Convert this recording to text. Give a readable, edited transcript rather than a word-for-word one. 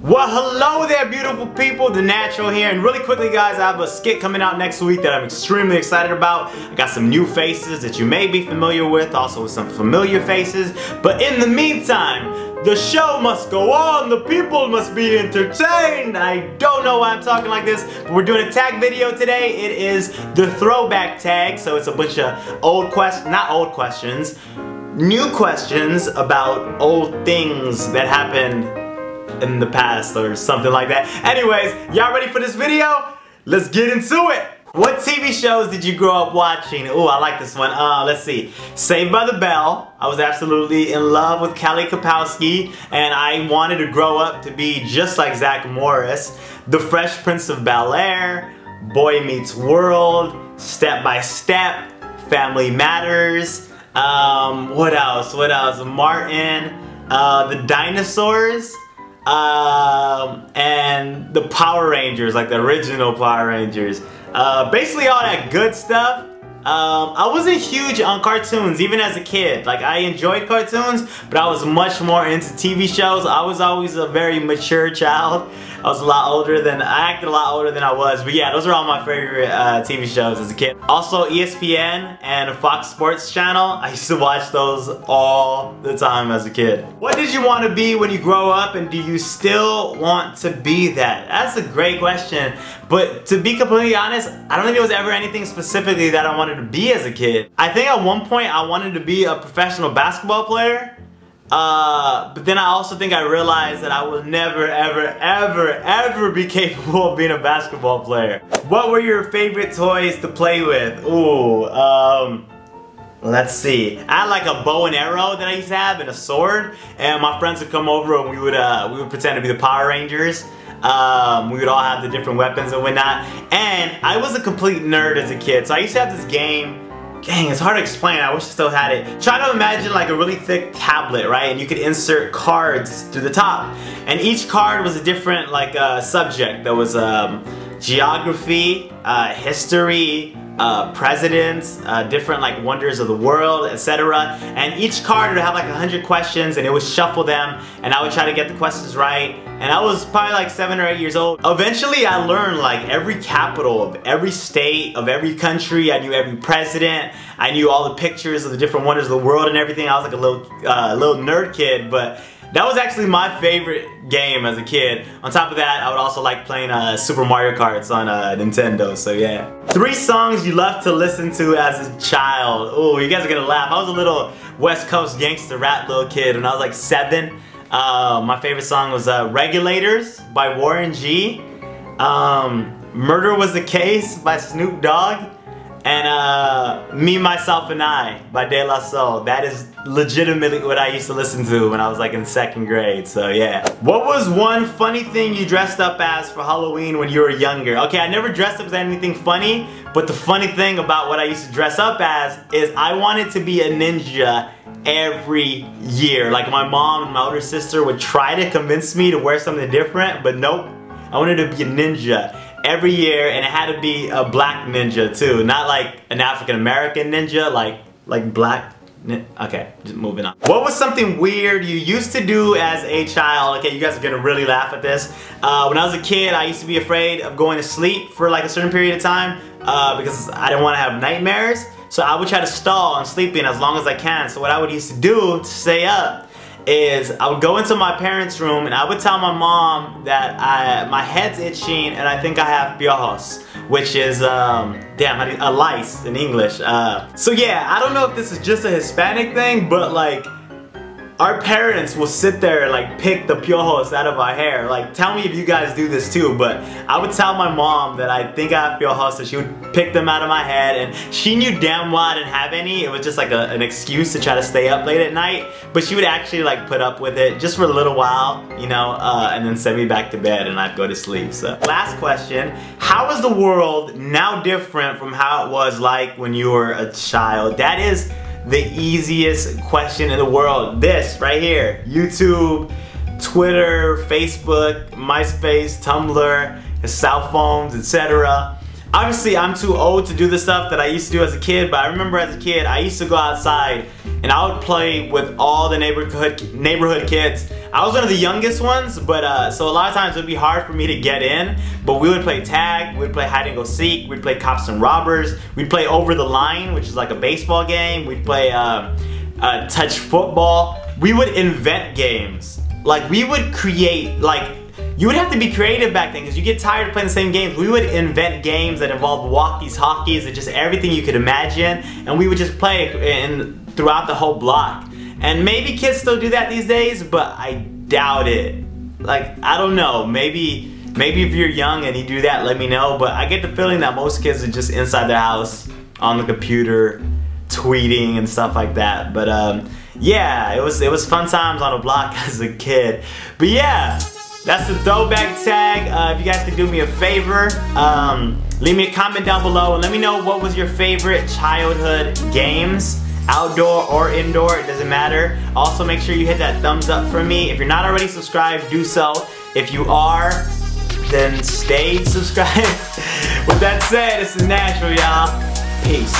Well, hello there, beautiful people. The Natural here, and really quickly, guys, I have a skit coming out next week that I'm extremely excited about. I got some new faces that you may be familiar with, also with some familiar faces. But in the meantime, the show must go on. The people must be entertained. I don't know why I'm talking like this, but we're doing a tag video today. It is the Throwback Tag, so it's a bunch of new questions about old things that happened in the past or something like that. Anyways, y'all ready for this video? Let's get into it. What TV shows did you grow up watching? Ooh, I like this one. Let's see. Saved by the Bell. I was absolutely in love with Kelly Kapowski, and I wanted to grow up to be just like Zach Morris. The Fresh Prince of Bel-Air, Boy Meets World, Step by Step, Family Matters. What else? Martin, the Dinosaurs. And the Power Rangers, like the original Power Rangers. Basically all that good stuff. I wasn't huge on cartoons, even as a kid. Like, I enjoyed cartoons, but I was much more into TV shows. I was always a very mature child. I acted a lot older than I was. But yeah, those are all my favorite TV shows as a kid. Also, ESPN and Fox Sports Channel. I used to watch those all the time as a kid. What did you want to be when you grow up, and do you still want to be that? That's a great question. But to be completely honest, I don't think there was ever anything specifically that I wanted to be as a kid. I think at one point I wanted to be a professional basketball player. But then I also think I realized that I will never, ever be capable of being a basketball player. What were your favorite toys to play with? Ooh, let's see. I had like a bow and arrow that I used to have and a sword, and my friends would come over and we would pretend to be the Power Rangers. We would all have the different weapons and whatnot. And I was a complete nerd as a kid, so I used to have this game. Dang, it's hard to explain. I wish I still had it. Try to imagine like a really thick tablet, right? And you could insert cards through the top. And each card was a different like subject. There was geography, history, presidents, different like wonders of the world, etc. And each card would have like 100 questions, and it would shuffle them, and I would try to get the questions right. And I was probably like 7 or 8 years old. Eventually I learned like every capital of every state, of every country. I knew every president. I knew all the pictures of the different wonders of the world and everything. I was like a little nerd kid, but that was actually my favorite game as a kid. On top of that, I would also like playing Super Mario Karts on Nintendo, so yeah. 3 songs you loved to listen to as a child. Oh, you guys are gonna laugh. I was a little West Coast gangster rap little kid when I was like 7. My favorite song was Regulators by Warren G. Murder Was the Case by Snoop Dogg. And Me, Myself, and I by De La Soul. That is legitimately what I used to listen to when I was like in 2nd grade, so yeah. What was one funny thing you dressed up as for Halloween when you were younger? Okay, I never dressed up as anything funny, but the funny thing about what I used to dress up as is I wanted to be a ninja every year. Like, my mom and my older sister would try to convince me to wear something different, but nope. I wanted to be a ninja every year, and it had to be a black ninja too, not like an African American ninja, like black. Okay, just moving on. What was something weird you used to do as a child? Okay, you guys are gonna really laugh at this. When I was a kid, I used to be afraid of going to sleep for like a certain period of time because I didn't want to have nightmares. So I would try to stall on sleeping as long as I can. So what I would used to do to stay up is I would go into my parents' room and I would tell my mom that my head's itching and I think I have piojos, which is, a lice in English. So yeah, I don't know if this is just a Hispanic thing, but like, our parents will sit there and like pick the piojos out of our hair. Like, tell me if you guys do this too, but I would tell my mom that I think I have piojos, so she would pick them out of my head, and she knew damn well I didn't have any. It was just like an excuse to try to stay up late at night, but she would actually like put up with it just for a little while, you know, and then send me back to bed and I'd go to sleep. So last question, how is the world now different from how it was like when you were a child? That is the easiest question in the world. This right here, YouTube, Twitter, Facebook, MySpace, Tumblr, cell phones, etc. obviously I'm too old to do the stuff that I used to do as a kid, but I remember as a kid, I used to go outside and I would play with all the neighborhood kids. I was one of the youngest ones, but so a lot of times it would be hard for me to get in, but we would play tag, we'd play hide and go seek, we'd play cops and robbers, we'd play over the line, which is like a baseball game, we'd play touch football. We would invent games. Like, we would create, like, you would have to be creative back then because you get tired of playing the same games. We would invent games that involved walkies, hockeys, and just everything you could imagine, and we would just play throughout the whole block. And maybe kids still do that these days, but I doubt it. Like, I don't know, maybe if you're young and you do that, let me know, but I get the feeling that most kids are just inside their house on the computer tweeting and stuff like that. But yeah, it was fun times on the block as a kid. But yeah, that's the throwback tag. If you guys could do me a favor, leave me a comment down below and let me know what was your favorite childhood games, outdoor or indoor, it doesn't matter. Also, make sure you hit that thumbs up for me. If you're not already subscribed, do so. If you are, then stay subscribed. With that said, this is Nashville, y'all. Peace.